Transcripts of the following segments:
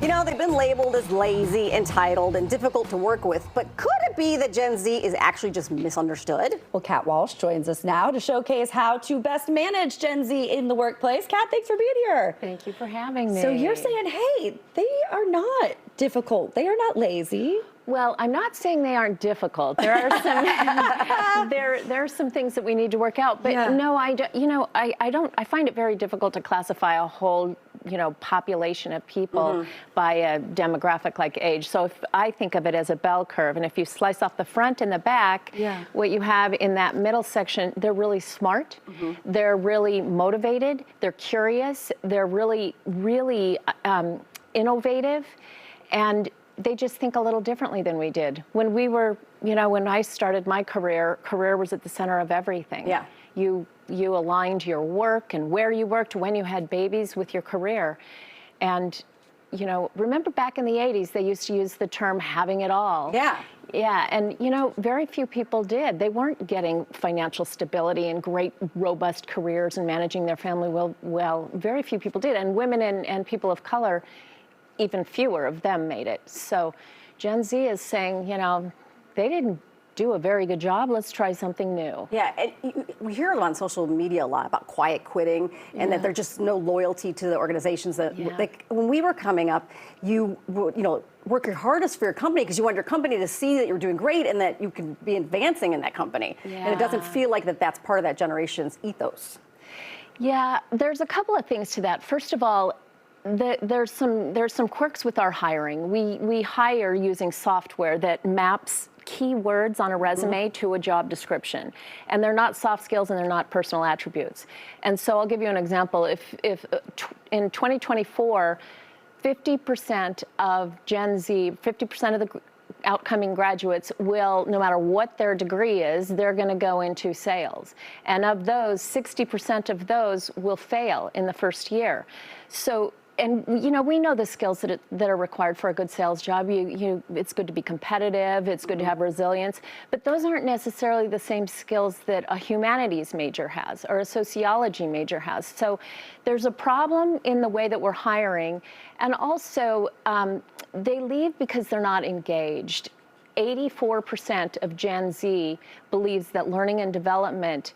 You know, they've been labeled as lazy, entitled, and difficult to work with, but could it be that Gen Z is actually just misunderstood? Well, Kat Walsh joins us now to showcase how to best manage Gen Z in the workplace. Kat, thanks for being here. Thank you for having me. So you're saying, hey, they are not difficult. They are not lazy. Well, I'm not saying they aren't difficult. There are some there are some things that we need to work out. But no, I don't. You know, I don't. I find it very difficult to classify a whole population of people by a demographic like age. So if I think of it as a bell curve, and if you slice off the front and the back, what you have in that middle section, they're really smart. They're really motivated. They're curious. They're really innovative, and they just think a little differently than we did. When we were, when I started my career was at the center of everything. Yeah. You aligned your work and where you worked, when you had babies, with your career. And, remember back in the 80s, they used to use the term having it all. Yeah. Yeah, and very few people did. They weren't getting financial stability and great, robust careers and managing their family well. Very few people did. And women and people of color, even fewer of them made it. So Gen Z is saying, they didn't do a very good job. Let's try something new. Yeah, and we hear on social media a lot about quiet quitting and that there's just no loyalty to the organizations that, like, when we were coming up, you work your hardest for your company because you want your company to see that you're doing great and that you can be advancing in that company. And it doesn't feel like that's part of that generation's ethos. Yeah, there's a couple of things to that. First of all, there's some quirks with our hiring. We hire using software that maps keywords on a resume to a job description, and they're not soft skills and they're not personal attributes. And so I'll give you an example. If in 2024, 50% of Gen Z, 50% of the outcoming graduates will, no matter what their degree is, they're going to go into sales. And of those, 60% of those will fail in the first year. So, and we know the skills that are required for a good sales job. It's good to be competitive. It's good to have resilience. But those aren't necessarily the same skills that a humanities major has or a sociology major has. So there's a problem in the way that we're hiring, and also they leave because they're not engaged. 84% of Gen Z believes that learning and development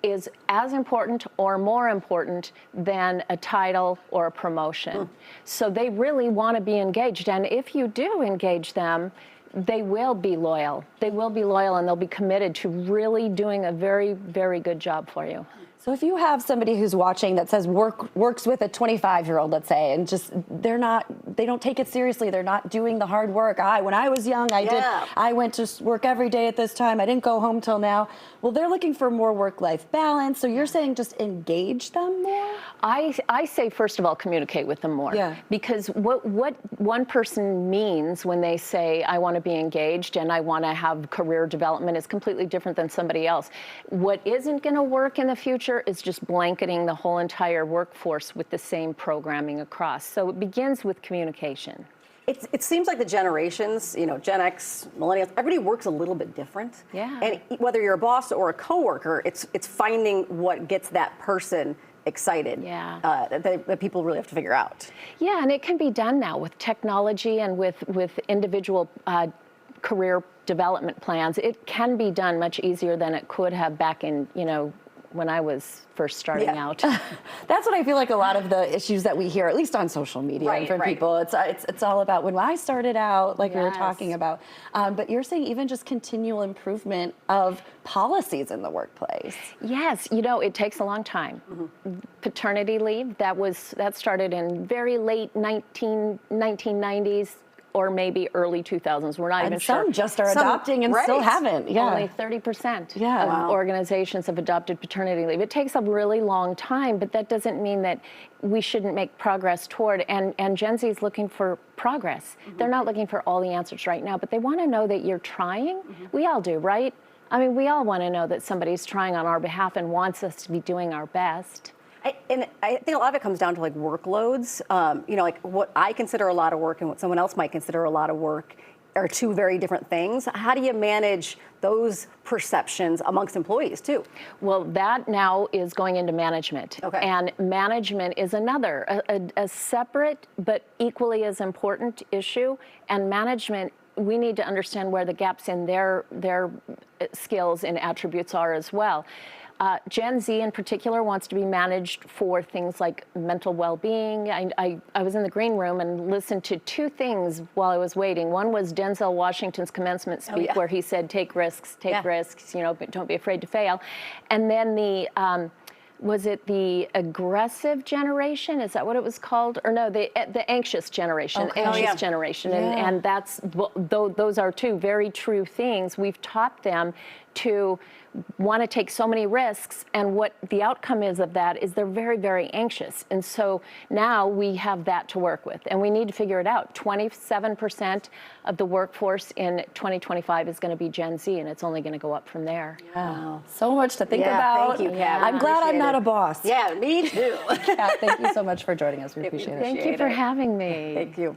is as important or more important than a title or a promotion. So they really want to be engaged. And if you do engage them, they will be loyal. They will be loyal and they'll be committed to really doing a very, very good job for you. So if you have somebody who's watching that says works with a 25-year-old, let's say, and just they don't take it seriously. They're not doing the hard work. When I was young, I went to work every day at this time. I didn't go home till now. Well, they're looking for more work-life balance. So you're saying just engage them more? I say, first of all, communicate with them more. Yeah. Because what one person means when they say, I want to be engaged and I want to have career development is completely different than somebody else. What isn't going to work in the future is just blanketing the whole entire workforce with the same programming across. So it begins with communication. It seems like the generations, Gen X, millennials, everybody works a little bit different. Yeah. And whether you're a boss or a coworker, it's finding what gets that person excited. Yeah. That people really have to figure out. Yeah, and it can be done now with technology and with individual career development plans. It can be done much easier than it could have back in, when I was first starting out. That's what I feel like a lot of the issues that we hear, at least on social media and from people, it's all about when I started out, like we were talking about. But you're saying even just continual improvement of policies in the workplace. Yes, it takes a long time. Paternity leave, that started in very late 1990s. Or maybe early 2000s. We're not even sure. Some just are adopting and still haven't. Yeah. Only 30% of organizations have adopted paternity leave. It takes a really long time, but that doesn't mean that we shouldn't make progress toward. And Gen Z is looking for progress. They're not looking for all the answers right now, but they want to know that you're trying. We all do, right? I mean, we all want to know that somebody's trying on our behalf and wants us to be doing our best. And I think a lot of it comes down to workloads. Like what I consider a lot of work and what someone else might consider a lot of work are two very different things. How do you manage those perceptions amongst employees too? Well, that now is going into management. Okay. And management is another, a separate but equally as important issue. And management, we need to understand where the gaps in their skills and attributes are as well. Gen Z in particular wants to be managed for things like mental well-being. I was in the green room and listened to two things while I was waiting. One was Denzel Washington's commencement speech where he said, take risks, but don't be afraid to fail. And then was it the aggressive generation? Is that what it was called? Or no, the anxious generation, generation. And that's, those are two very true things. We've taught them to want to take so many risks, and what the outcome is of that is they're very, very anxious. And so now we have that to work with, and we need to figure it out. 27% of the workforce in 2025 is going to be Gen Z, and it's only going to go up from there. Wow. So much to think about. Thank you, Kat. I'm glad I'm not a boss. Yeah, me too. Kat, thank you so much for joining us. We appreciate it. Thank you for having me. Thank you.